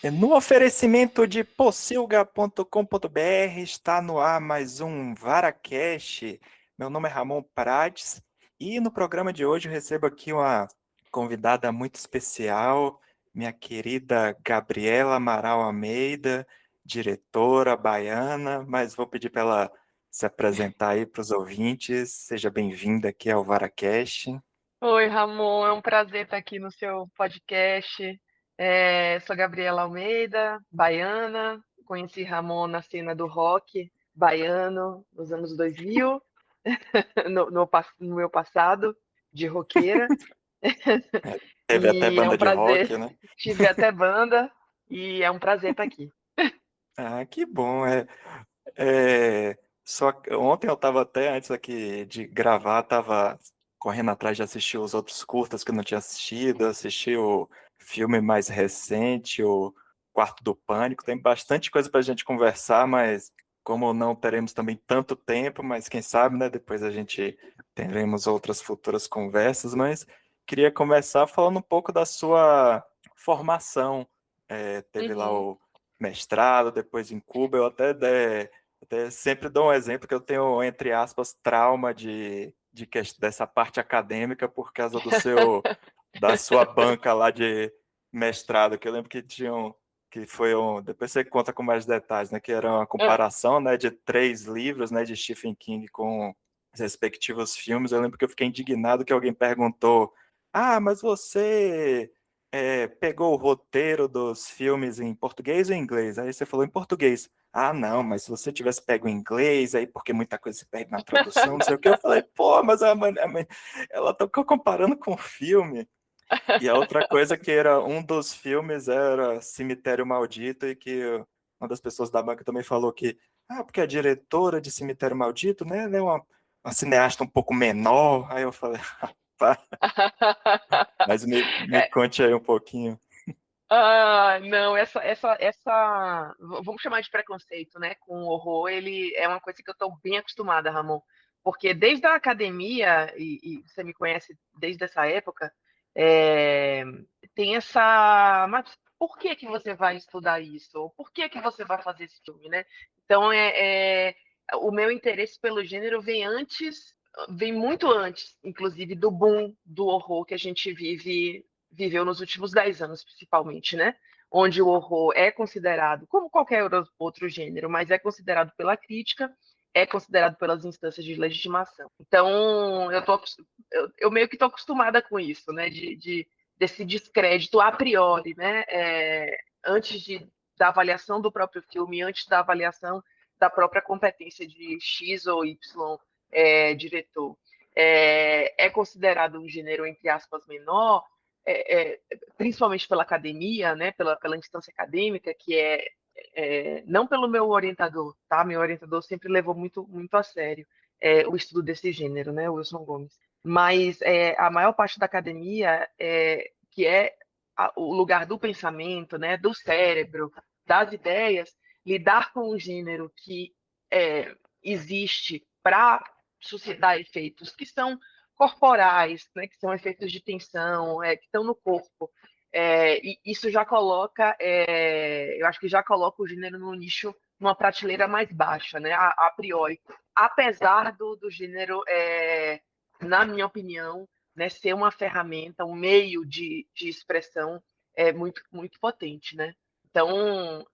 No oferecimento de pocilga.com.br está no ar mais um VaraCast. Meu nome é Ramon Prates e no programa de hoje eu recebo aqui uma convidada muito especial, minha querida Gabriela Amaral Almeida, diretora baiana, mas vou pedir para ela se apresentar aí para os ouvintes. Seja bem-vinda aqui ao VaraCast. Oi, Ramon, é um prazer estar aqui no seu podcast. Sou Gabriela Almeida, baiana. Conheci Ramon na cena do rock baiano nos anos 2000, no meu passado de roqueira. Teve até E é um banda de prazer, rock, né? tive até banda, e é um prazer estar aqui. Ah, que bom. É, só que ontem eu estava até antes aqui de gravar, estava correndo atrás de assistir os outros curtas que eu não tinha assistido, assisti o filme mais recente, o Quarto do Pânico. Tem bastante coisa para a gente conversar, mas como não teremos também tanto tempo, mas quem sabe, né? Depois a gente teremos outras futuras conversas, mas queria começar falando um pouco da sua formação. Teve lá Uhum. o mestrado, depois em Cuba, até sempre dou um exemplo que eu tenho, entre aspas, trauma dessa parte acadêmica por causa da sua banca lá de mestrado, que eu lembro que depois você conta com mais detalhes, né, que era uma Ah, comparação, né, de 3 livros, né, de Stephen King com os respectivos filmes. Eu lembro que eu fiquei indignado que alguém perguntou: ah, mas você pegou o roteiro dos filmes em português ou em inglês? Aí você falou em português. Ah, não, mas se você tivesse pego em inglês, aí porque muita coisa se perde na tradução, não sei o que. Eu falei, pô, mas ela tá comparando com o filme. E a outra coisa que era um dos filmes era Cemitério Maldito, e que uma das pessoas da banca também falou que, porque a diretora de Cemitério Maldito, né, ela é uma cineasta um pouco menor. Aí eu falei, pá, mas me É, conte aí um pouquinho. não, vamos chamar de preconceito, né? Com o horror, ele é uma coisa que eu estou bem acostumada, Ramon, porque desde a academia, e você me conhece desde essa época, é, tem essa, mas por que que você vai estudar isso? Ou por que que você vai fazer esse filme, né? Então, o meu interesse pelo gênero vem muito antes, inclusive, do boom do horror que a gente viveu nos últimos 10 anos, principalmente, né? Onde o horror é considerado, como qualquer outro gênero, mas é considerado pela crítica, é considerado pelas instâncias de legitimação. Então, eu meio que estou acostumada com isso, né? Desse descrédito a priori, né? Antes da avaliação do próprio filme, antes da avaliação da própria competência de X ou Y diretor. É considerado um gênero, entre aspas, menor, é, é, principalmente pela academia, né, pela instância acadêmica, que não pelo meu orientador, tá? Meu orientador sempre levou muito, muito a sério o estudo desse gênero, né, Wilson Gomes. Mas a maior parte da academia, que é o lugar do pensamento, né, do cérebro, das ideias, lidar com um gênero que existe para suscitar efeitos que são corporais, né, que são efeitos de tensão, que estão no corpo. E isso já coloca, eu acho que já coloca o gênero no nicho, numa prateleira mais baixa, né, a priori. Apesar do gênero, na minha opinião, né, ser uma ferramenta, um meio de expressão muito, muito potente, né? Então,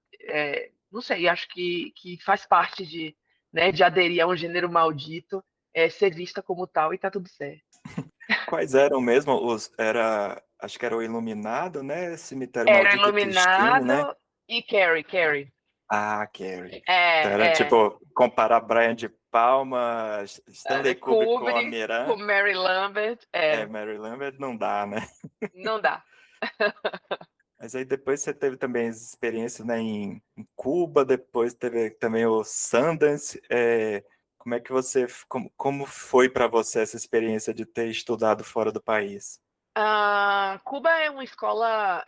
não sei, acho que faz parte né, de aderir a um gênero maldito, ser vista como tal e tá tudo certo. Quais eram mesmo acho que era o Iluminado, né? Cemitério Era Maldito e Christine, né? Iluminado e Carrie. Ah, Carrie. Então era É, é, tipo comparar Brian de Palma, Stanley Kubrick com a Kubrick, com Miran, Mary Lambert, Mary Lambert, não dá, né? não dá. Mas aí depois você teve também as experiências, né, em Cuba, depois teve também o Sundance. Como é que como foi para você essa experiência de ter estudado fora do país? Cuba é uma escola,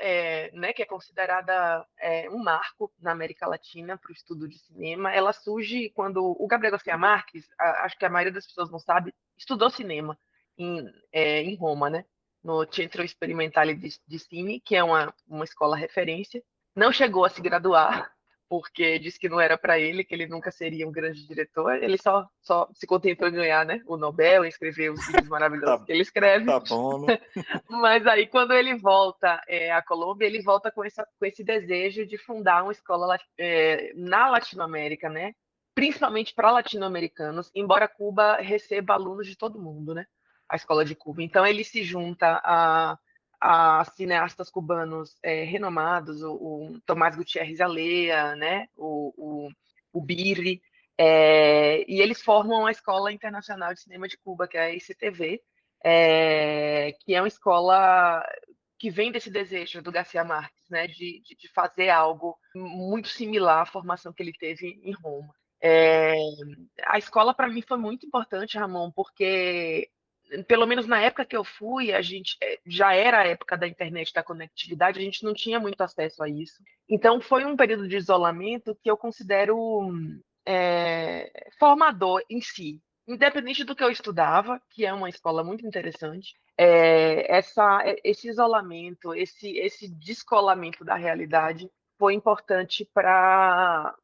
né, que é considerada um marco na América Latina para o estudo de cinema. Ela surge quando o Gabriel Garcia Marques, acho que a maioria das pessoas não sabe, estudou cinema em Roma, né, no Centro Experimentale di Cine, que é uma escola referência. não chegou a se graduar, porque disse que não era para ele, que ele nunca seria um grande diretor. Ele só se contentou em ganhar, né, o Nobel, em escrever os livros maravilhosos Tá, que ele escreve. tá bom, né? Mas aí, quando ele volta à Colômbia, ele volta com esse desejo de fundar uma escola na Latinoamérica, né? Principalmente para latino-americanos, embora Cuba receba alunos de todo mundo, né? A escola de Cuba. Então, ele se junta a cineastas cubanos renomados, o Tomás Gutiérrez Alea, né? O Birri, e eles formam a Escola Internacional de Cinema de Cuba, que é a ICTV, que é uma escola que vem desse desejo do Garcia Marques, né, de fazer algo muito similar à formação que ele teve em Roma. A escola para mim foi muito importante, Ramon, porque pelo menos na época que eu fui, a gente já era a época da internet, da conectividade, a gente não tinha muito acesso a isso. Então foi um período de isolamento que eu considero formador em si, independente do que eu estudava, que é uma escola muito interessante, esse isolamento, esse descolamento da realidade foi importante para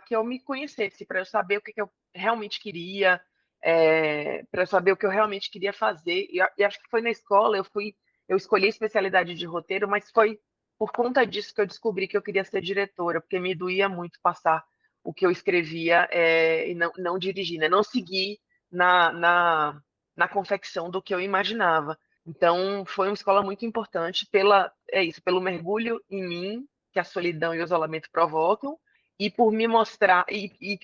que eu me conhecesse, para eu saber o que eu realmente queria, para eu saber o que eu realmente queria fazer. E acho que foi na escola, eu escolhi a especialidade de roteiro, mas foi por conta disso que eu descobri que eu queria ser diretora, porque me doía muito passar o que eu escrevia e não dirigir, né? Não seguir na confecção do que eu imaginava. Então, foi uma escola muito importante pelo mergulho em mim, que a solidão e o isolamento provocam, e por me mostrar, e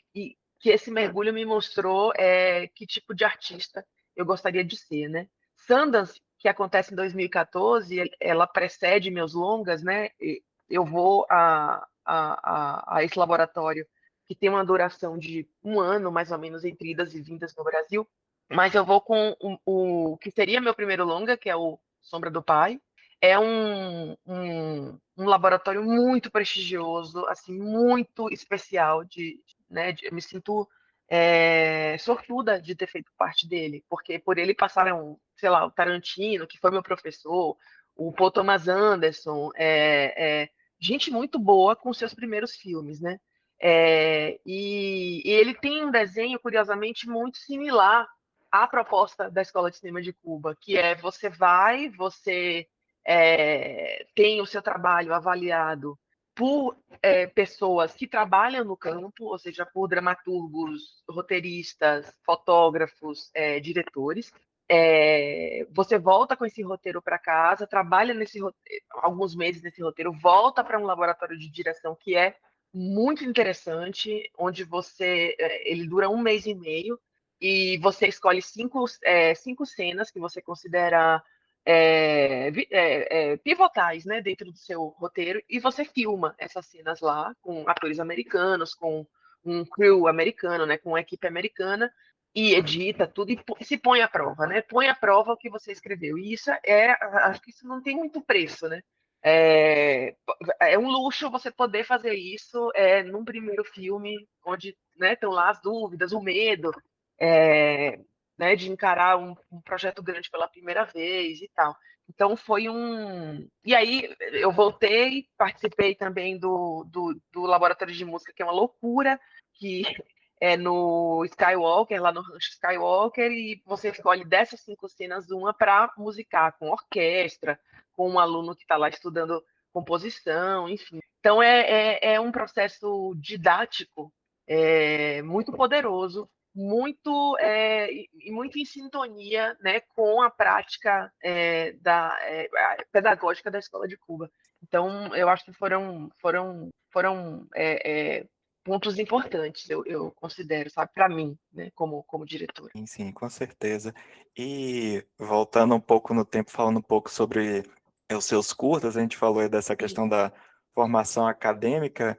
que esse mergulho me mostrou que tipo de artista eu gostaria de ser, né? Sundance, que acontece em 2014, ela precede meus longas, né? Eu vou a esse laboratório que tem uma duração de um ano, mais ou menos, entre idas e vindas no Brasil, mas eu vou com o que seria meu primeiro longa, que é o Sombra do Pai. É um laboratório muito prestigioso, assim, muito especial, né, eu me sinto sortuda de ter feito parte dele, porque por ele passaram, sei lá, o Tarantino, que foi meu professor, o Paul Thomas Anderson, gente muito boa com seus primeiros filmes, né? E ele tem um desenho, curiosamente, muito similar à proposta da Escola de Cinema de Cuba, que é você tem o seu trabalho avaliado por pessoas que trabalham no campo, ou seja, por dramaturgos, roteiristas, fotógrafos, diretores. Você volta com esse roteiro para casa, trabalha alguns meses nesse roteiro, volta para um laboratório de direção que é muito interessante, onde ele dura um mês e meio e você escolhe cinco cenas que você considera pivotais, né, dentro do seu roteiro, e você filma essas cenas lá com atores americanos, com um crew americano, né, com uma equipe americana, e edita tudo e se põe à prova, né? Põe à prova o que você escreveu. E acho que isso não tem muito preço, né? É, é um luxo você poder fazer isso num primeiro filme, onde, né, estão lá as dúvidas, o medo, é, né, de encarar um projeto grande pela primeira vez e tal. Então foi um. E aí eu voltei, participei também do Laboratório de Música, que é uma loucura, que é no Skywalker, lá no Rancho Skywalker, e você escolhe dessas 5 cenas uma para musicar com orquestra, com um aluno que está lá estudando composição, enfim. Então é um processo didático muito poderoso, muito em sintonia, né, com a prática pedagógica da Escola de Cuba. Então, eu acho que foram pontos importantes, eu considero, sabe, para mim, né, como diretora. Sim, com certeza. E voltando um pouco no tempo, falando um pouco sobre os seus curtas, a gente falou aí dessa Sim, questão da formação acadêmica,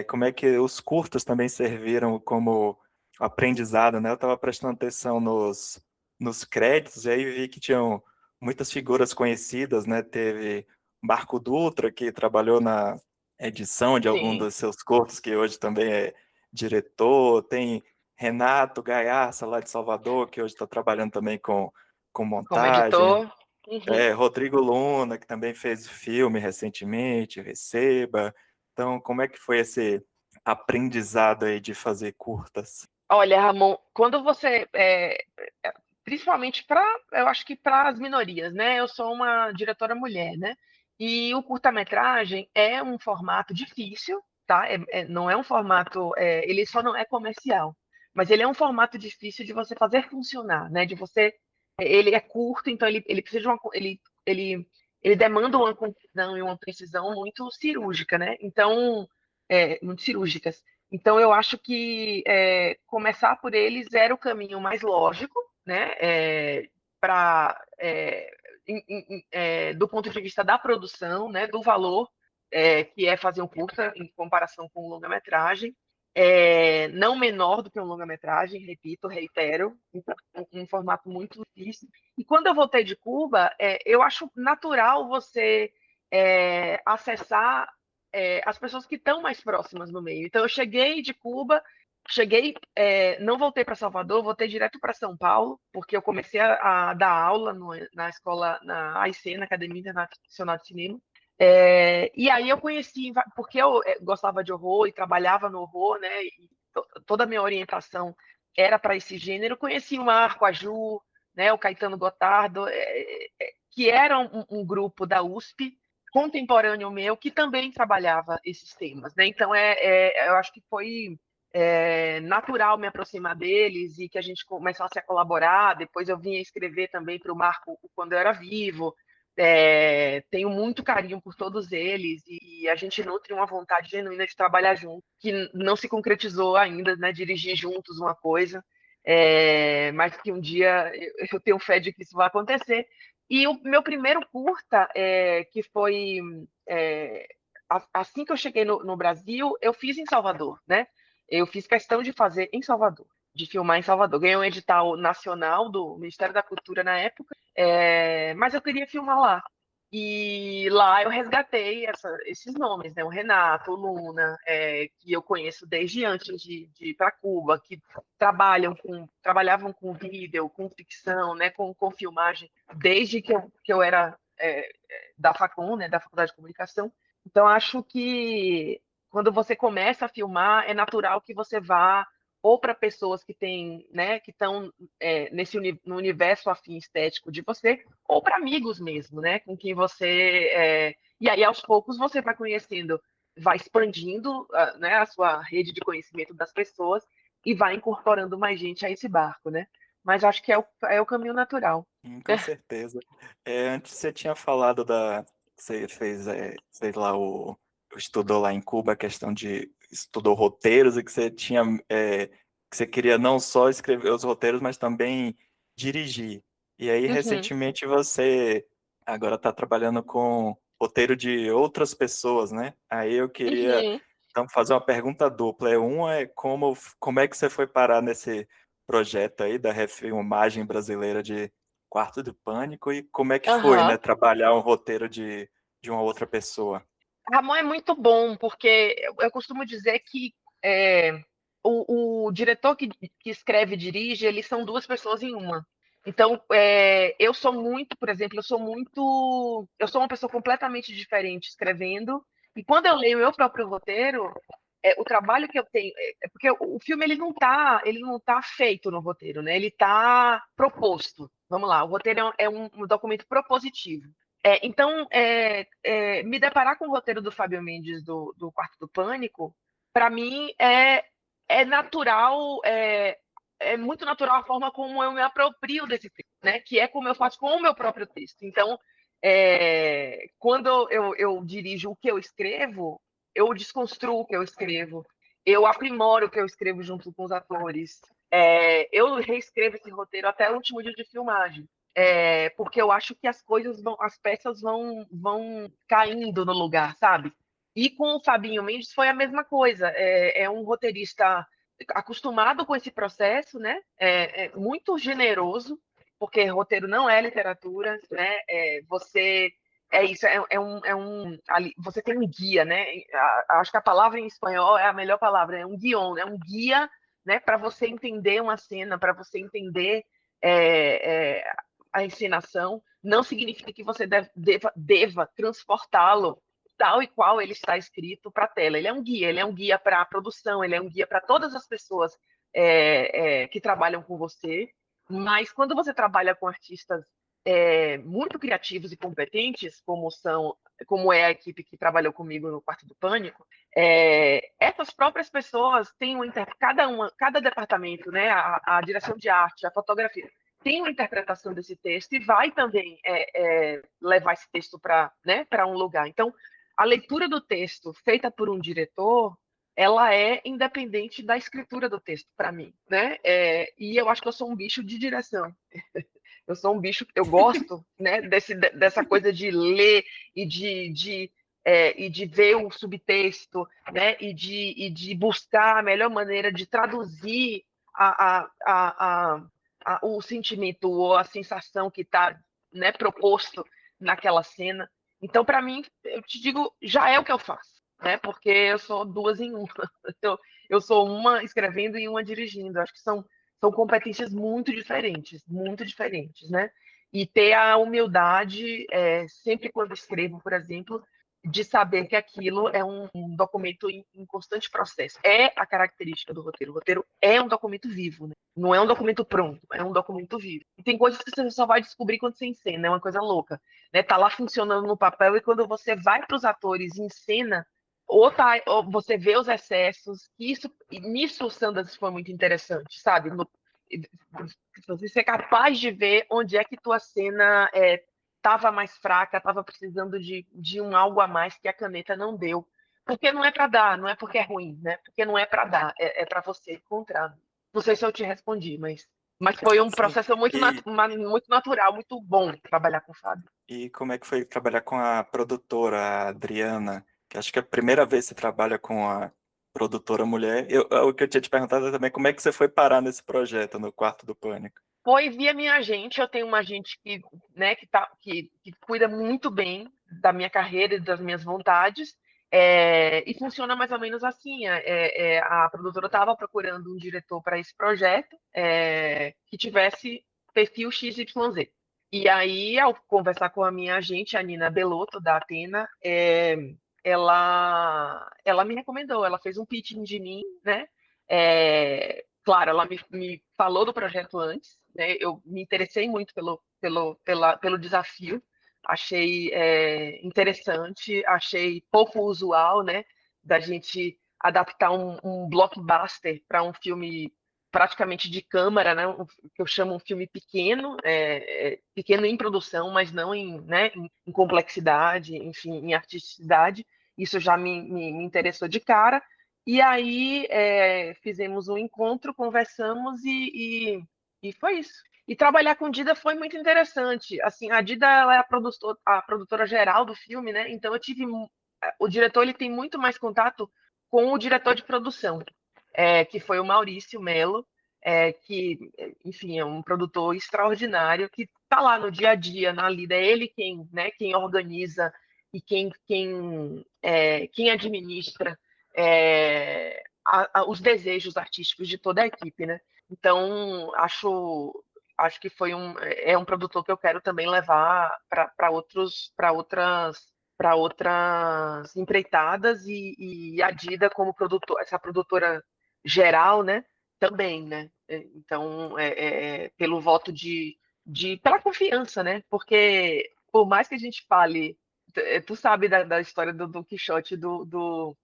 como é que os curtas também serviram como aprendizado, né? Eu estava prestando atenção nos créditos e aí vi que tinham muitas figuras conhecidas, né? Teve Marco Dutra, que trabalhou na edição de algum sim. dos seus curtas, que hoje também é diretor, tem Renato Gaiarsa, lá de Salvador, que hoje está trabalhando também com Como montagem. editor. Uhum. Rodrigo Luna, que também fez filme recentemente, Receba. Então, como é que foi esse aprendizado aí de fazer curtas? Olha, Ramon, quando você, principalmente para, eu acho que para as minorias, né? Eu sou uma diretora mulher, né? E o curta-metragem é um formato difícil, tá? Não é um formato, ele só não é comercial, mas ele é um formato difícil de você fazer funcionar, né? De você, ele é curto, então ele precisa de ele demanda uma concisão e uma precisão muito cirúrgica, né? Então, muito cirúrgicas. Então, eu acho que começar por eles era o caminho mais lógico, né? Para do ponto de vista da produção, né? Do valor que é fazer um curta em comparação com um longa-metragem, não menor do que um longa-metragem, repito, reitero, um formato muito difícil. E quando eu voltei de Cuba, eu acho natural você acessar as pessoas que estão mais próximas no meio. Então, eu cheguei de Cuba, não voltei para Salvador, voltei direto para São Paulo, porque eu comecei a dar aula na escola, na AIC, na Academia Internacional de Cinema. E aí eu conheci, porque eu gostava de horror e trabalhava no horror, né? E toda a minha orientação era para esse gênero. Conheci o Marco, a Ju, né? O Caetano Gotardo, que era um grupo da USP contemporâneo meu que também trabalhava esses temas, né? Então eu acho que foi natural me aproximar deles e que a gente começasse a colaborar. Depois eu vinha escrever também para o Marco quando eu era vivo. Tenho muito carinho por todos eles e a gente nutre uma vontade genuína de trabalhar junto, que não se concretizou ainda, né? Dirigir juntos uma coisa, mas que um dia eu tenho fé de que isso vai acontecer. E o meu primeiro curta, que foi assim que eu cheguei no Brasil, eu fiz em Salvador, né? Eu fiz questão de fazer em Salvador, de filmar em Salvador. Ganhei um edital nacional do Ministério da Cultura na época, mas eu queria filmar lá. E lá eu resgatei esses nomes, né? O Renato, o Luna, que eu conheço desde antes de ir para Cuba, que trabalhavam com vídeo, com ficção, né? Com filmagem, desde que eu era da Facom, né? Da Faculdade de Comunicação. Então, acho que quando você começa a filmar, é natural que você vá ou para pessoas que têm, né, que estão no universo afim estético de você, ou para amigos mesmo, né, com quem você e aí aos poucos você vai conhecendo, vai expandindo, né, a sua rede de conhecimento das pessoas e vai incorporando mais gente a esse barco, né? Mas acho que é o caminho natural. Com certeza. Antes você tinha falado você fez, sei lá, estudou lá em Cuba a questão de estudou roteiros e que você tinha, que você queria não só escrever os roteiros, mas também dirigir. E aí, Uhum, recentemente, você agora está trabalhando com roteiro de outras pessoas, né? Aí eu queria, uhum. então, fazer uma pergunta dupla. Uma é como é que você foi parar nesse projeto aí da refilmagem brasileira de Quarto do Pânico e como é que foi, né, Aham. trabalhar um roteiro de uma outra pessoa? Ramon é muito bom, porque eu costumo dizer que é, o diretor que escreve e dirige, eles são duas pessoas em uma. Então, eu sou muito, por exemplo, eu sou uma pessoa completamente diferente escrevendo, e quando eu leio o meu próprio roteiro, o trabalho que eu tenho, porque o filme ele não tá feito no roteiro, né? Ele está proposto. Vamos lá, o roteiro é um documento propositivo. Então, me deparar com o roteiro do Fábio Mendes do Quarto do Pânico, para mim é natural, é muito natural a forma como eu me aproprio desse texto, né? Que é como eu faço com o meu próprio texto. Então, quando eu dirijo o que eu escrevo, eu desconstruo o que eu escrevo, eu aprimoro o que eu escrevo junto com os atores, eu reescrevo esse roteiro até o último dia de filmagem. Porque eu acho que as peças vão caindo no lugar, sabe? E com o Fabinho Mendes foi a mesma coisa. É um roteirista acostumado com esse processo, né? Muito generoso, porque roteiro não é literatura, né? Você é isso, você tem um guia, né? Acho que a palavra em espanhol é a melhor palavra, é um guion, é um guia, né? Para você entender uma cena, para você entender é, é, a encenação. não significa que você deva transportá-lo tal e qual ele está escrito para a tela. Ele é um guia para a produção, ele é um guia para todas as pessoas que trabalham com você, mas quando você trabalha com artistas muito criativos e competentes, como é a equipe que trabalhou comigo no Quarto do Pânico, essas próprias pessoas têm cada departamento, né, a direção de arte, a fotografia, tem uma interpretação desse texto e vai também levar esse texto para um lugar. Então, a leitura do texto feita por um diretor, ela é independente da escritura do texto, para mim, né? E eu acho que eu sou um bicho de direção. Eu sou um bicho, eu gosto, né, dessa coisa de ler e de ver o subtexto, né, e de buscar a melhor maneira de traduzir o sentimento ou a sensação que está, né, proposto naquela cena. Então, para mim, eu te digo, já é o que eu faço, né, porque eu sou duas em uma. Eu sou uma escrevendo e uma dirigindo. Acho que são competências muito diferentes, né? E ter a humildade, sempre quando escrevo, por exemplo, de saber que aquilo é um documento em constante processo. É a característica do roteiro. O roteiro é um documento vivo, né? Não é um documento pronto, é um documento vivo. E tem coisas que você só vai descobrir quando você encena, é uma coisa louca. Né? Tá lá funcionando no papel e quando você vai para os atores e encena, ou você vê os excessos, nisso o Sanders foi muito interessante, sabe? Você ser capaz de ver onde é que tua cena estava mais fraca, estava precisando de um algo a mais que a caneta não deu. Porque não é para dar, não é porque é ruim, né? Porque não é para dar, é para você encontrar. Não sei se eu te respondi, mas foi um Sim. processo muito natural, muito bom trabalhar com o Fábio. E como é que foi trabalhar com a produtora, a Adriana? Que acho que é a primeira vez que você trabalha com a produtora mulher. O que eu tinha te perguntado é também como é que você foi parar nesse projeto, no Quarto do Pânico. Foi via minha agente, eu tenho uma agente que cuida muito bem da minha carreira e das minhas vontades, e funciona mais ou menos assim. A produtora estava procurando um diretor para esse projeto que tivesse perfil XYZ. E aí, ao conversar com a minha agente, a Nina Belotto, da Atena, ela me recomendou, ela fez um pitching de mim, né? Claro, ela me falou do projeto antes, né? Eu me interessei muito pelo desafio, achei interessante, achei pouco usual, né? Da gente adaptar um blockbuster para um filme praticamente de câmara, né? Que eu chamo um filme pequeno, pequeno em produção, mas não em complexidade, enfim, em artisticidade. Isso já me interessou de cara. E aí fizemos um encontro, conversamos e foi isso. E trabalhar com Dida foi muito interessante. Assim, a Dida ela é a produtora geral do filme, né? Então o diretor ele tem muito mais contato com o diretor de produção, que foi o Maurício Melo, que, enfim, é um produtor extraordinário que está lá no dia a dia, na lida. É ele quem organiza e quem administra os desejos artísticos de toda a equipe, né? Então, acho que é um produtor que eu quero também levar para outras empreitadas e a Dida como essa produtora geral, né? Também, né? Então, pelo voto pela confiança, né? Porque por mais que a gente fale, tu sabe da história do Don Quixote do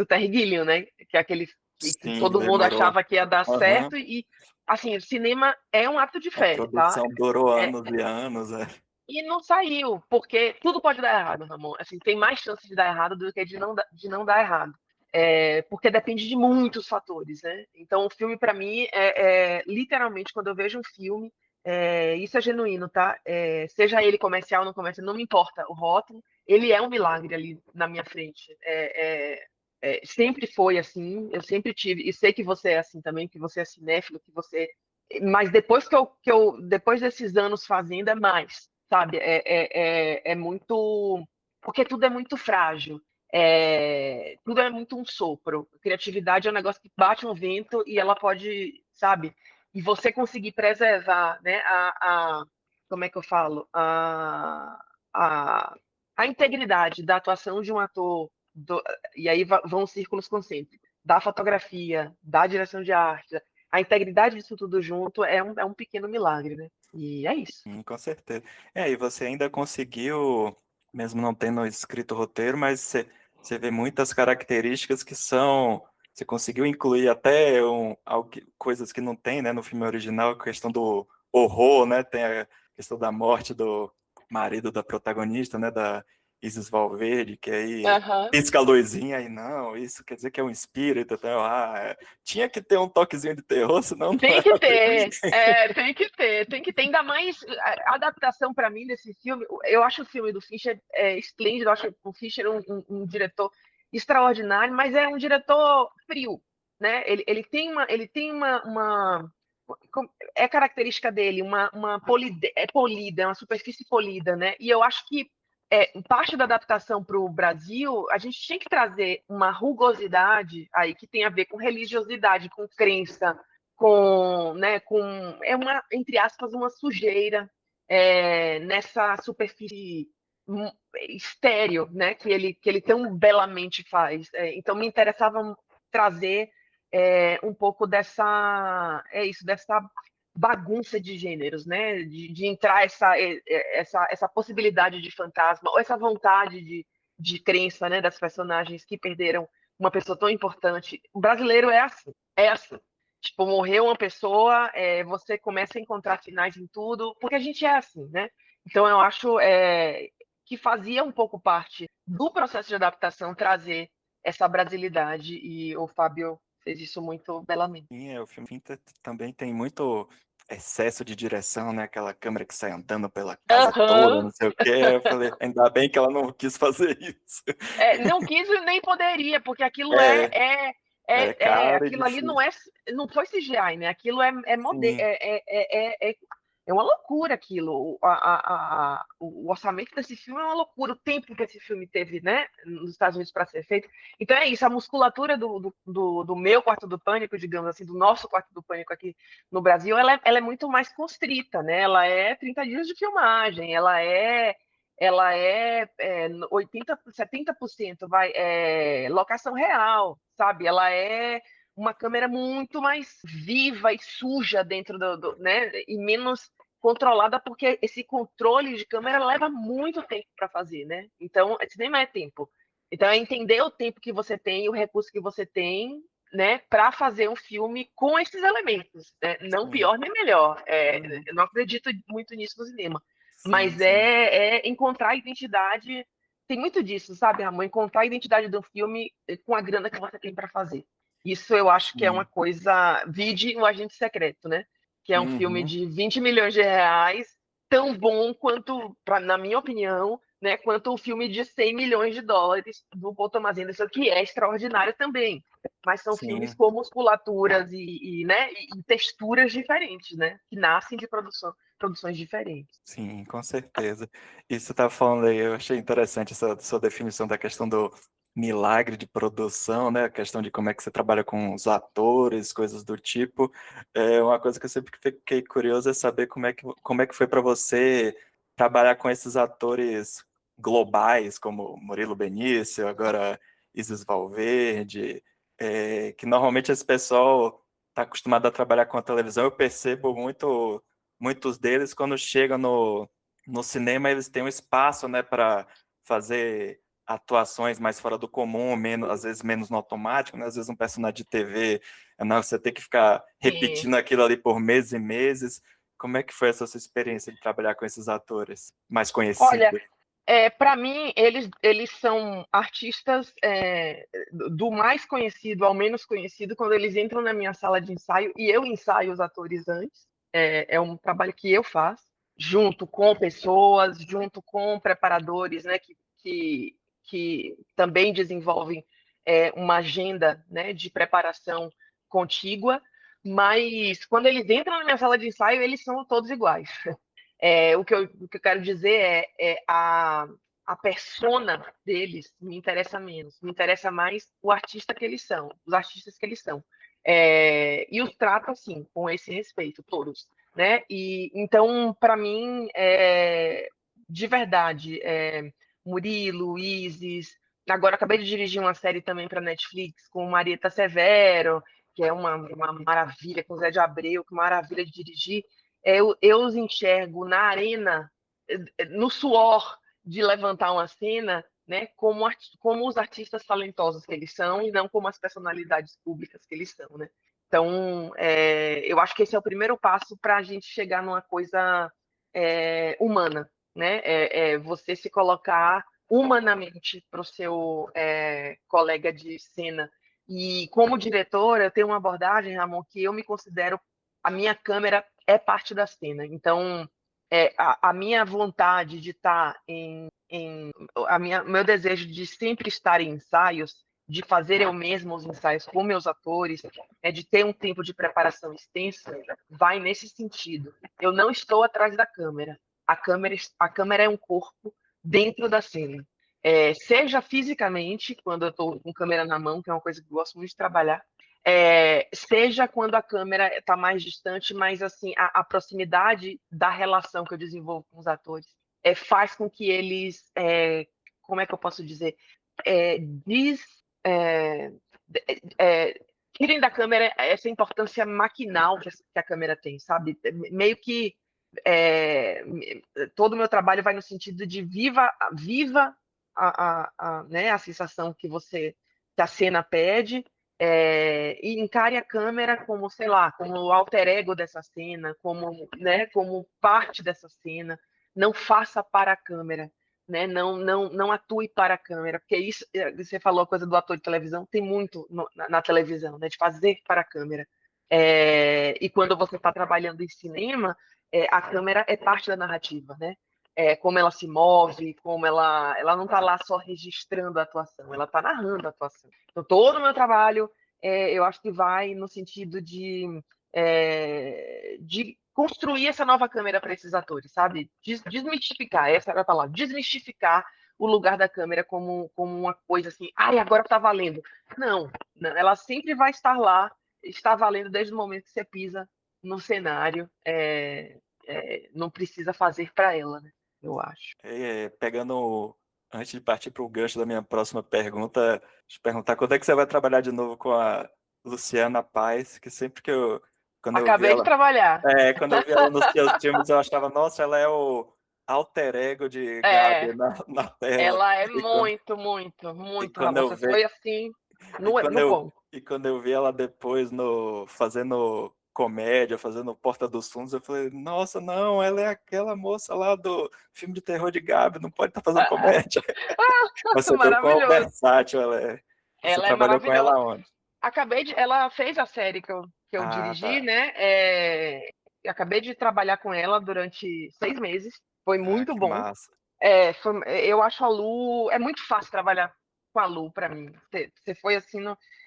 Terry Gilliam, né? Que é aquele que Sim, todo mundo demorou. achava que ia dar Aham. certo e assim, o cinema é um ato de A fé, tá? produção durou É, anos e anos. e não saiu, porque tudo pode dar errado, Ramon. Assim, tem mais chance de dar errado do que de não dar errado. Porque depende de muitos fatores, né? Então, o filme, para mim, literalmente, quando eu vejo um filme, isso é genuíno, tá? Seja ele comercial ou não comercial, não me importa o rótulo, ele é um milagre ali na minha frente. Sempre foi assim, eu sempre tive, e sei que você é assim também, que você é cinéfilo, que você. Mas depois desses anos fazendo, é mais, sabe? É muito. Porque tudo é muito frágil. Tudo é muito um sopro. Criatividade é um negócio que bate um vento e ela pode, sabe? E você conseguir preservar, né, como é que eu falo? A, a integridade da atuação de um ator, e aí vão os círculos concêntricos, da fotografia, da direção de arte, a integridade disso tudo junto é um pequeno milagre, né? E é isso. Com certeza. E você ainda conseguiu, mesmo não tendo escrito roteiro, mas você vê muitas características que são. Você conseguiu incluir até coisas que não tem, né, no filme original, a questão do horror, né? Tem a questão da morte do marido da protagonista, né, da Isis Valverde, que aí Aham. pisca a luzinha aí, não, isso quer dizer que é um espírito, então, tinha que ter um toquezinho de terror, senão não Tem era. que ter, tem que ter. Ainda mais a adaptação para mim desse filme. Eu acho o filme do Fincher esplêndido, eu acho o Fincher um diretor extraordinário, mas é um diretor frio, né? Ele tem é característica dele, é polida, é uma superfície polida, né? E eu acho que parte da adaptação para o Brasil, a gente tinha que trazer uma rugosidade aí que tem a ver com religiosidade, com crença, é uma, entre aspas, uma sujeira nessa superfície estéreo, né, que ele tão belamente faz. Então me interessava trazer um pouco dessa bagunça de gêneros, né, de entrar essa possibilidade de fantasma ou essa vontade de crença, né, das personagens que perderam uma pessoa tão importante. O brasileiro é assim, é assim. Tipo, morreu uma pessoa, você começa a encontrar finais em tudo, porque a gente é assim, né? Então, eu acho que fazia um pouco parte do processo de adaptação trazer essa brasilidade, e o Fábio fez isso muito belamente. O filme também tem muito excesso de direção, né? Aquela câmera que sai andando pela casa toda, Aham. não sei o quê. Eu falei, ainda bem que ela não quis fazer isso. Não quis e nem poderia, porque aquilo É, é caro e aquilo ali difícil. não foi CGI, né? Aquilo Sim, é uma loucura aquilo. O orçamento desse filme é uma loucura, o tempo que esse filme teve, né, nos Estados Unidos para ser feito. Então é isso, a musculatura do meu quarto do pânico, digamos assim, do nosso quarto do pânico aqui no Brasil, ela é muito mais constrita, né? Ela é 30 dias de filmagem, ela é 80, 70% locação real, sabe? Ela é uma câmera muito mais viva e suja dentro né? E menos controlada, porque esse controle de câmera leva muito tempo para fazer, né? Então, cinema é tempo. Então, é entender o tempo que você tem, o recurso que você tem, né, para fazer um filme com esses elementos, né? Não sim. pior nem melhor. Uhum. Eu não acredito muito nisso no cinema. Sim, Mas sim. encontrar a identidade. Tem muito disso, sabe, Ramon? Encontrar a identidade do filme com a grana que você tem para fazer. Isso eu acho que é uma Sim. coisa. Vide o Agente Secreto, né? Que é um filme Uhum. de 20 milhões de reais, tão bom quanto, na minha opinião, né, quanto um filme de 100 milhões de dólares do Paul Thomas Anderson, que é extraordinário também. Mas são filmes Sim. com musculaturas né, e texturas diferentes, né? Que nascem de produções diferentes. Sim, com certeza. Isso você estava falando aí, eu achei interessante essa sua definição da questão do milagre de produção, né? A questão de como é que você trabalha com os atores, coisas do tipo. Uma coisa que eu sempre fiquei curioso é saber como é que foi para você trabalhar com esses atores globais, como Murilo Benício, agora Isis Valverde, que normalmente esse pessoal está acostumado a trabalhar com a televisão. Eu percebo muitos deles, quando chegam no cinema, eles têm um espaço, né, para fazer atuações mais fora do comum, às vezes menos no automático, né? Às vezes um personagem de TV, não, você tem que ficar Sim. repetindo aquilo ali por meses e meses. Como é que foi essa sua experiência de trabalhar com esses atores mais Olha, conhecidos? para mim, eles são artistas do mais conhecido ao menos conhecido quando eles entram na minha sala de ensaio, e eu ensaio os atores antes. É um trabalho que eu faço, junto com pessoas, junto com preparadores, né, que também desenvolvem uma agenda, né, de preparação contígua. Mas quando eles entram na minha sala de ensaio, eles são todos iguais. O que eu quero dizer a persona deles me interessa menos, me interessa mais o artista que eles são, os artistas que eles são. E os trato assim, com esse respeito, todos. né? E então, para mim, de verdade, Murilo, Isis. Agora acabei de dirigir uma série também para Netflix com Marieta Severo, que é uma maravilha, com Zé de Abreu, que maravilha de dirigir. Eu os enxergo na arena, no suor de levantar uma cena, né, como os artistas talentosos que eles são e não como as personalidades públicas que eles são, né? Então, eu acho que esse é o primeiro passo para a gente chegar numa coisa humana, né? Você se colocar humanamente para o seu colega de cena. E como diretora, eu tenho uma abordagem, Ramon, que eu me considero a minha câmera é parte da cena. Então, a minha vontade de estar meu desejo de sempre estar em ensaios, de fazer eu mesma os ensaios com meus atores, de ter um tempo de preparação extensa, vai nesse sentido. Eu não estou atrás da câmera. A câmera é um corpo dentro da cena. Seja fisicamente, quando eu estou com câmera na mão, que é uma coisa que eu gosto muito de trabalhar, seja quando a câmera está mais distante, mas assim a proximidade da relação que eu desenvolvo com os atores faz com que eles, como é que eu posso dizer, é, diz, é, tirem da câmera essa importância maquinal que a câmera tem, sabe? Meio que é, todo o meu trabalho vai no sentido de viva né, a sensação que a cena pede, e encare a câmera como, sei lá, como o alter ego dessa cena, como parte dessa cena. Não faça para a câmera, né? Não atue para a câmera, porque isso, você falou a coisa do ator de televisão, tem muito na televisão, né? De fazer para a câmera. E quando você está trabalhando em cinema, a câmera é parte da narrativa, né? Como ela se move, como ela não está lá só registrando a atuação, ela está narrando a atuação. Então, todo o meu trabalho, eu acho que vai no sentido de construir essa nova câmera para esses atores, sabe? Desmistificar, essa era a palavra, desmistificar o lugar da câmera como uma coisa assim, ai, agora está valendo. Não, não, ela sempre vai estar lá, está valendo desde o momento que você pisa no cenário, não precisa fazer para ela, né? Eu acho. Antes de partir para o gancho da minha próxima pergunta, te perguntar quando é que você vai trabalhar de novo com a Luciana Paz, que sempre que quando eu vi Acabei de ela, trabalhar. quando eu vi ela nos seus filmes, eu achava, nossa, ela é o alter ego de Gabi É, na tela. ela é E quando, muito, muito, e muito, quando Ramon. eu Você vi, foi assim e quando no eu, ponto. e quando eu vi ela depois fazendo comédia, fazendo Porta dos Fundos, eu falei, nossa, não, ela é aquela moça lá do filme de terror de Gabi, não pode estar fazendo comédia. Você viu quão Maravilhoso. versátil ela é. Você Ela é trabalhou com maravilhosa. ela onde? Ela fez a série que eu Ah, dirigi, tá. né? Acabei de trabalhar com ela durante 6 meses. Foi Ah, muito que bom. massa. Eu acho a Lu. É muito fácil trabalhar com a Lu para mim. Você foi assim.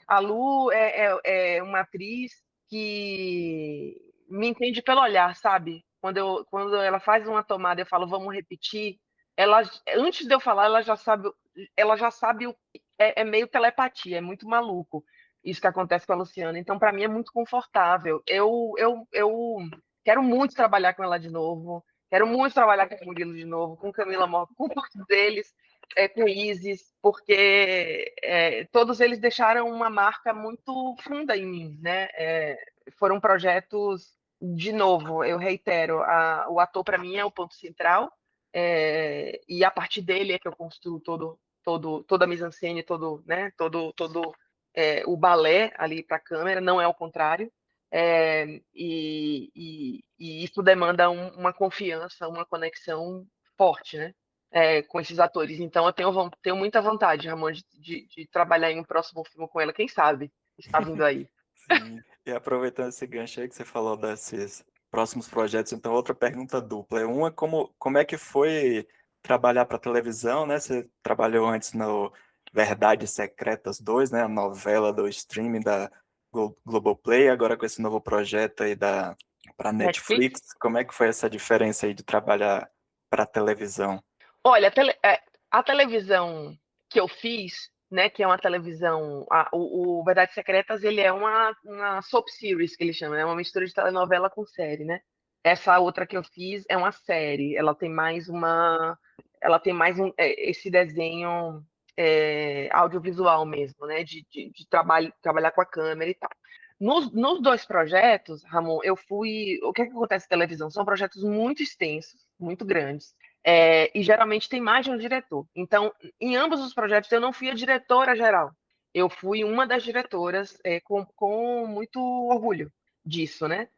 A Lu é uma atriz que me entende pelo olhar, sabe? Quando ela faz uma tomada, eu falo, vamos repetir. Antes de eu falar, ela já sabe é meio telepatia, é muito maluco isso que acontece com a Luciana. Então, para mim, é muito confortável. Eu quero muito trabalhar com ela de novo. Quero muito trabalhar com o Murilo de novo, com Camila Mota, com todos eles, com Isis, porque todos eles deixaram uma marca muito funda em mim, né? Foram projetos, de novo, eu reitero, o ator para mim é o ponto central, e a partir dele é que eu construo toda a mise-en-scène, né, todo o balé ali para a câmera, não é o contrário. E isso demanda uma confiança, uma conexão forte, né? Com esses atores. Então, eu tenho muita vontade, Ramon, de trabalhar em um próximo filme com ela. Quem sabe? Está vindo aí. Sim. E aproveitando esse gancho aí que você falou desses próximos projetos, então outra pergunta dupla. Uma, como é que foi trabalhar para televisão, né? Você trabalhou antes no Verdades Secretas 2, né? A novela do streaming da Globoplay, agora com esse novo projeto aí para Netflix? Netflix. Como é que foi essa diferença aí de trabalhar para televisão? Olha, a televisão que eu fiz, né, que é uma televisão, o Verdades Secretas, ele é uma soap series que ele chama, é uma mistura de telenovela com série, né? Essa outra que eu fiz é uma série. Ela tem mais esse desenho audiovisual mesmo, né? De trabalhar com a câmera e tal. Nos dois projetos, Ramon, eu fui. O que é que acontece na televisão? São projetos muito extensos, muito grandes, e geralmente tem mais de um diretor. Então, em ambos os projetos, eu não fui a diretora geral. Eu fui uma das diretoras, com muito orgulho disso, né?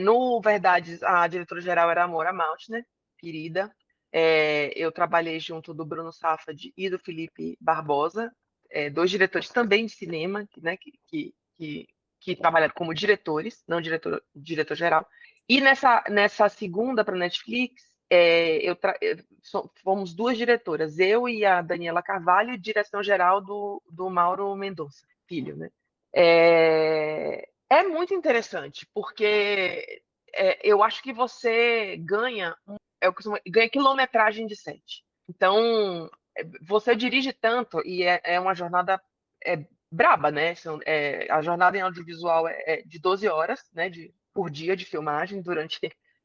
No Verdade, a diretora-geral era a Amora Maltner, querida. Eu trabalhei junto do Bruno Safad e do Felipe Barbosa, dois diretores também de cinema, né, que trabalharam como diretores, não diretor-geral. E nessa segunda para Netflix, fomos duas diretoras, eu e a Daniela Carvalho, e direção-geral do Mauro Mendonça, filho, né? É muito interessante, porque eu acho que você ganha quilometragem de set. Então, você dirige tanto e é uma jornada braba, né? A jornada em audiovisual é de 12 horas, né? Por dia de filmagem durante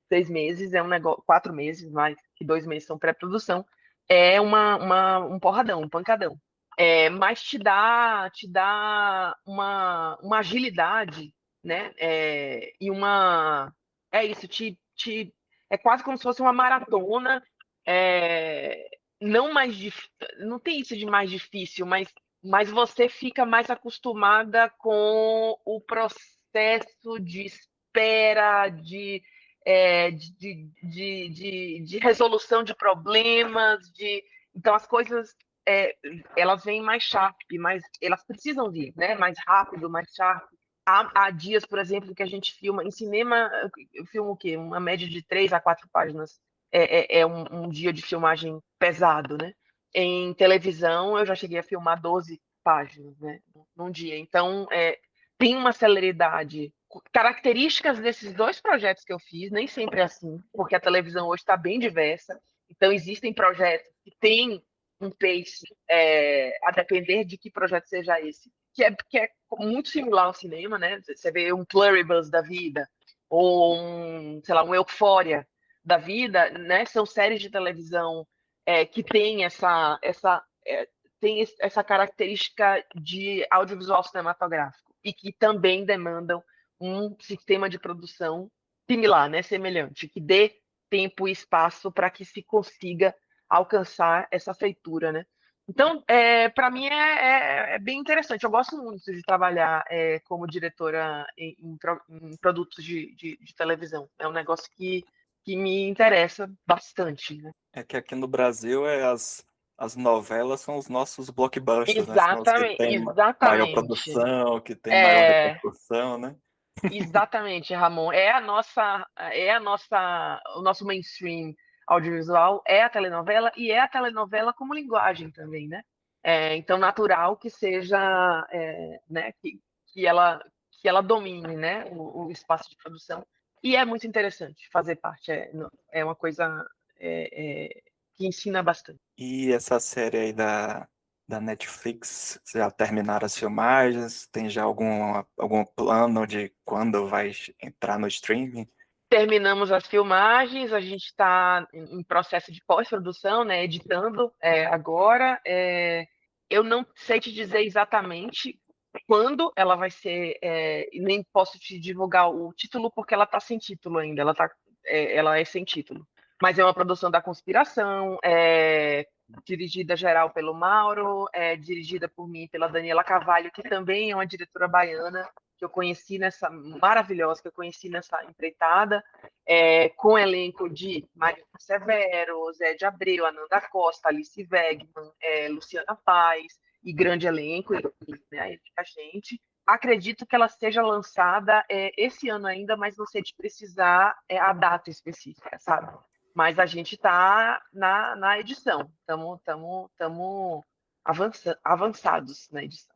6 meses, é um negócio, 4 meses, mais que 2 meses são pré-produção. É um porradão, um pancadão. Mas te dá uma agilidade, né? E uma. É isso, é quase como se fosse uma maratona. é, não mais não tem isso de mais difícil, mas você fica mais acostumada com o processo de espera, de resolução de problemas, então as coisas elas vêm mais sharp, elas precisam vir, né? Mais rápido, mais sharp. Há dias, por exemplo, que a gente filma em cinema, eu filmo o quê? Uma média de 3 a 4 páginas. É um dia de filmagem pesado, né? Em televisão, eu já cheguei a filmar 12 páginas, né? Num dia. Então, tem uma celeridade. Características desses dois projetos que eu fiz, nem sempre é assim, porque a televisão hoje está bem diversa. Então, existem projetos que têm um pace, a depender de que projeto seja esse, que é muito similar ao cinema, né? Você vê um Pluribus da vida, ou sei lá, um Euphoria da vida, né? São séries de televisão que têm essa característica de audiovisual cinematográfico e que também demandam um sistema de produção similar, né? Semelhante, que dê tempo e espaço para que se consiga alcançar essa feitura, né? Então, para mim é bem interessante. Eu gosto muito de trabalhar como diretora em produtos de televisão. É um negócio que me interessa bastante, né? É que aqui no Brasil as novelas são os nossos blockbusters, né? São os que Exatamente, têm maior exatamente. produção, que têm maior É, repercussão, né? Exatamente, Ramon. O nosso mainstream audiovisual é a telenovela e é a telenovela como linguagem também, né? Então, natural que seja, né, que ela domine, né, o espaço de produção. E é muito interessante fazer parte. É uma coisa que ensina bastante. E essa série aí da Netflix, já terminaram as filmagens? Tem já algum plano de quando vai entrar no streaming? Terminamos as filmagens, a gente está em processo de pós-produção, né, editando agora. Eu não sei te dizer exatamente quando ela vai ser, e nem posso te divulgar o título porque ela está sem título ainda, ela é sem título. Mas é uma produção da Conspiração, dirigida geral pelo Mauro, dirigida por mim, pela Daniela Carvalho, que também é uma diretora baiana que eu conheci que eu conheci nessa empreitada, com elenco de Mário Severo, Zé de Abreu, Ananda Costa, Alice Wegman, Luciana Paz, e grande elenco, né, a gente. Acredito que ela seja lançada esse ano ainda, mas não sei te precisar a data específica, sabe? Mas a gente está na edição, estamos avançados na edição.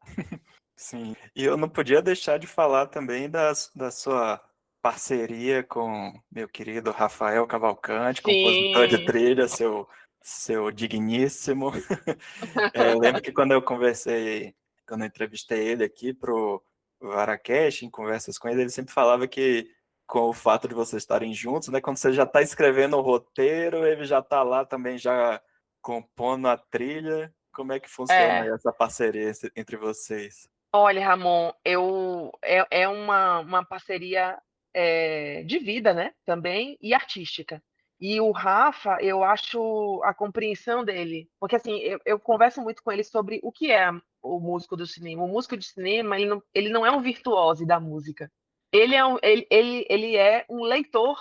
Sim. E eu não podia deixar de falar também da sua parceria com meu querido Rafael Cavalcante, compositor de Sim, trilha, seu digníssimo. Eu lembro que quando eu entrevistei ele aqui pro Varacast, em conversas com ele, ele sempre falava que com o fato de vocês estarem juntos, né? Quando você já está escrevendo o roteiro, ele já está lá também já compondo a trilha. Como é que funciona É. aí essa parceria entre vocês? Olha, Ramon, é uma parceria de vida, né? Também e artística. E o Rafa, eu acho a compreensão dele, porque assim, eu converso muito com ele sobre o que é o músico do cinema. O músico de cinema, ele não é um virtuose da música. Ele é um leitor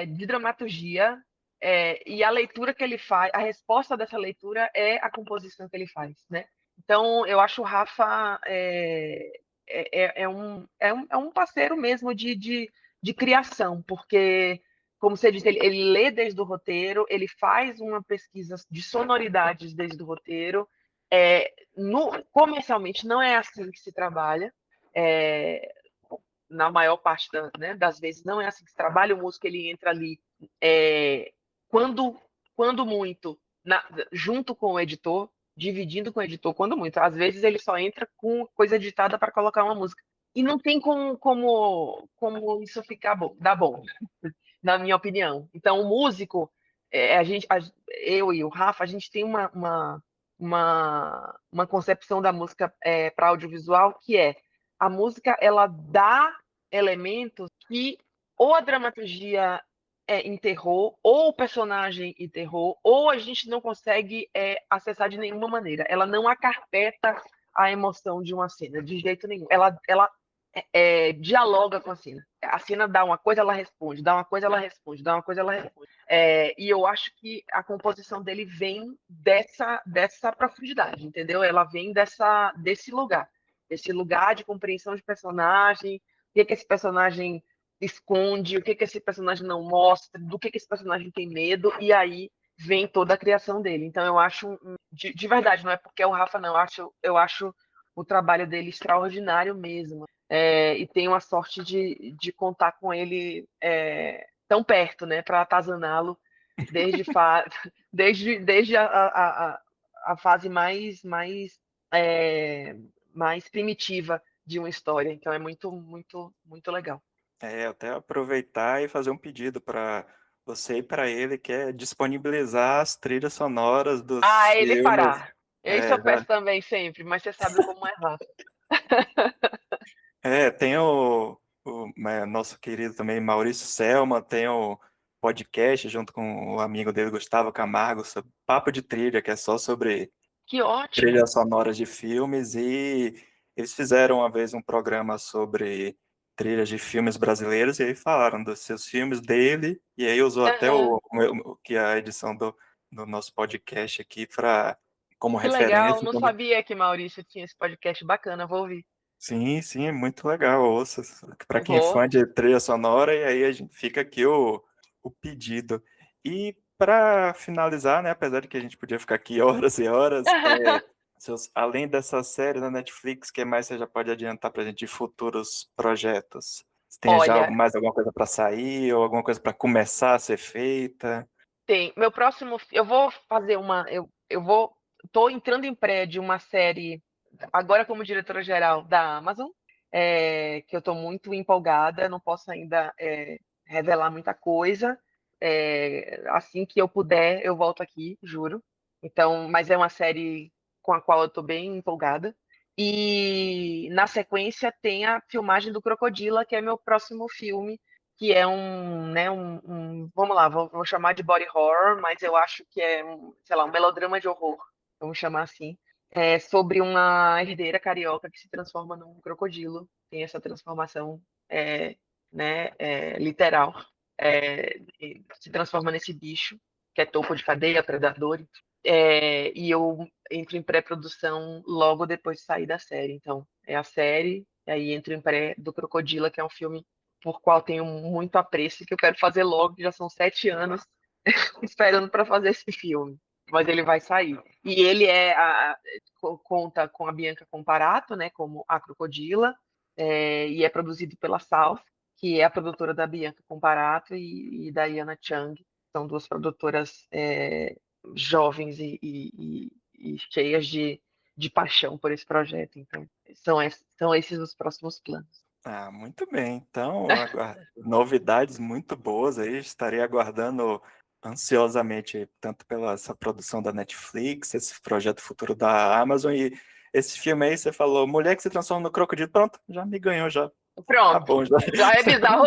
de dramaturgia, e a leitura que ele faz, a resposta dessa leitura é a composição que ele faz, né? Então, eu acho o Rafa é um parceiro mesmo de criação, porque, como você disse, ele lê desde o roteiro, ele faz uma pesquisa de sonoridades desde o roteiro. Comercialmente, não é assim que se trabalha. É, na maior parte né, das vezes, não é assim que se trabalha. O músico ele entra ali é, quando, quando muito, junto com o editor, dividindo com o editor, quando muito. Às vezes ele só entra com coisa editada para colocar uma música. E não tem como isso ficar bom, dar bom, na minha opinião. Então, o músico, eu e o Rafa, a gente tem uma concepção da música para audiovisual que é a música ela dá elementos que ou a dramaturgia enterrou, ou o personagem enterrou, ou a gente não consegue acessar de nenhuma maneira. Ela não acarpeta a emoção de uma cena, de jeito nenhum. Ela dialoga com a cena. A cena dá uma coisa, ela responde, dá uma coisa, ela responde, dá uma coisa, ela responde. E eu acho que a composição dele vem dessa profundidade, entendeu? Ela vem desse lugar de compreensão de personagem, o que esse personagem esconde, o que esse personagem não mostra, do que esse personagem tem medo, e aí vem toda a criação dele. Então eu acho, de verdade, não é porque é o Rafa, não, eu acho o trabalho dele extraordinário mesmo. E tenho a sorte de contar com ele tão perto, né, para atazaná-lo desde, desde a fase mais primitiva de uma história. Então é muito, muito, muito legal. Até aproveitar e fazer um pedido para você e para ele, que é disponibilizar as trilhas sonoras dos Ah, ele filmes. fará. Isso É, eu peço também sempre, mas você sabe como é, Rafa. tem o nosso querido também Maurício Selma, tem o podcast junto com o amigo dele, Gustavo Camargo, sobre Papo de Trilha, que é só sobre Que ótimo. trilhas sonoras de filmes, e eles fizeram uma vez um programa sobre trilhas de filmes brasileiros, e aí falaram dos seus filmes dele, e aí usou até Aham. que a edição do nosso podcast aqui para como Que legal. referência. Não sabia que Maurício tinha esse podcast bacana. Vou ouvir. Sim, sim, é muito legal, ouça. Para quem é Vou. fã de trilha sonora, e aí a gente fica aqui o pedido. E para finalizar, né, apesar de que a gente podia ficar aqui horas e horas, além dessa série da Netflix, o que mais você já pode adiantar para a gente de futuros projetos? Você tem já Olha, mais alguma coisa para sair ou alguma coisa para começar a ser feita? tem. Meu próximo. Eu vou fazer uma. Eu vou. Estou entrando em pré de uma série, agora como diretora-geral da Amazon, que eu estou muito empolgada. Não posso ainda revelar muita coisa. Assim que eu puder, eu volto aqui, juro. Então, mas é uma série com a qual eu estou bem empolgada. E na sequência tem a filmagem do Crocodila, que é meu próximo filme, que é né, vamos lá, vou chamar de body horror, mas eu acho que é sei lá, um melodrama de horror, vamos chamar assim, sobre uma herdeira carioca que se transforma num crocodilo, tem essa transformação, né, literal, e se transforma nesse bicho, que é topo de cadeia, predador, e eu entro em pré-produção logo depois de sair da série. Então, é a série, e aí entro em pré do Crocodila, que é um filme por qual tenho muito apreço, que eu quero fazer logo, que já são 7 anos esperando para fazer esse filme. Mas ele vai sair. E ele conta com a Bianca Comparato, né, como a Crocodila, e é produzido pela South, que é a produtora da Bianca Comparato e da Yana Chang. São duas produtoras jovens e cheias de paixão por esse projeto. Então, são esses os próximos planos. Ah, muito bem. Então, novidades muito boas aí. Estarei aguardando ansiosamente tanto pela essa produção da Netflix, esse projeto futuro da Amazon e esse filme aí, você falou, Mulher que se transforma no crocodilo. Pronto, já me ganhou já. Tá Pronto. bom, já. Já é bizarro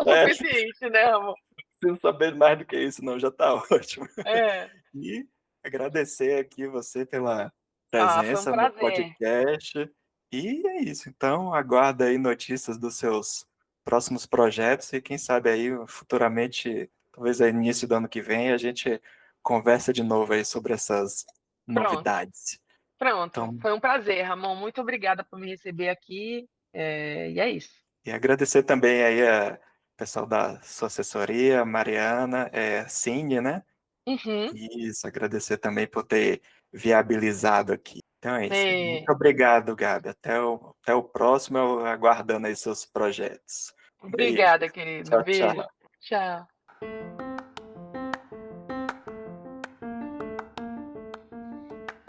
o É, suficiente, né, amor? não preciso saber mais do que isso, não, já tá ótimo. É. E agradecer aqui você pela Ah, foi um presença no prazer. podcast. E é isso. Então, aguarda aí notícias dos seus próximos projetos e quem sabe aí futuramente, talvez aí no início do ano que vem, a gente conversa de novo aí sobre essas Pronto, novidades. pronto. Então, Foi um prazer, Ramon. Muito obrigada por me receber aqui. E é isso. e agradecer também aí a pessoal da sua assessoria, Mariana, Cine, né? Uhum. Isso, agradecer também por ter viabilizado aqui. Então é isso. Muito É. obrigado, Gabi. Até o próximo, eu aguardando aí seus projetos. Um beijo. Obrigada, querido. Tchau, Beijo. tchau. Tchau.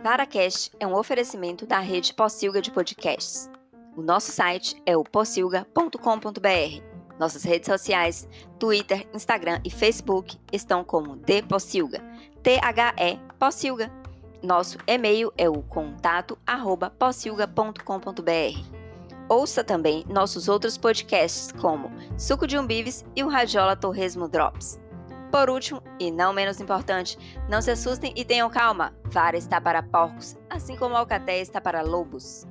Paracast é um oferecimento da rede Pocilga de podcasts. O nosso site é o pocilga.com.br. Nossas redes sociais, Twitter, Instagram e Facebook estão como The Pocilga, THE Pocilga. Nosso e-mail é o contato@pocilga.com.br. Ouça também nossos outros podcasts como Suco de Umbives e o Radiola Torresmo Drops. Por último, e não menos importante, não se assustem e tenham calma. Vara está para porcos, assim como a alcatéia está para lobos.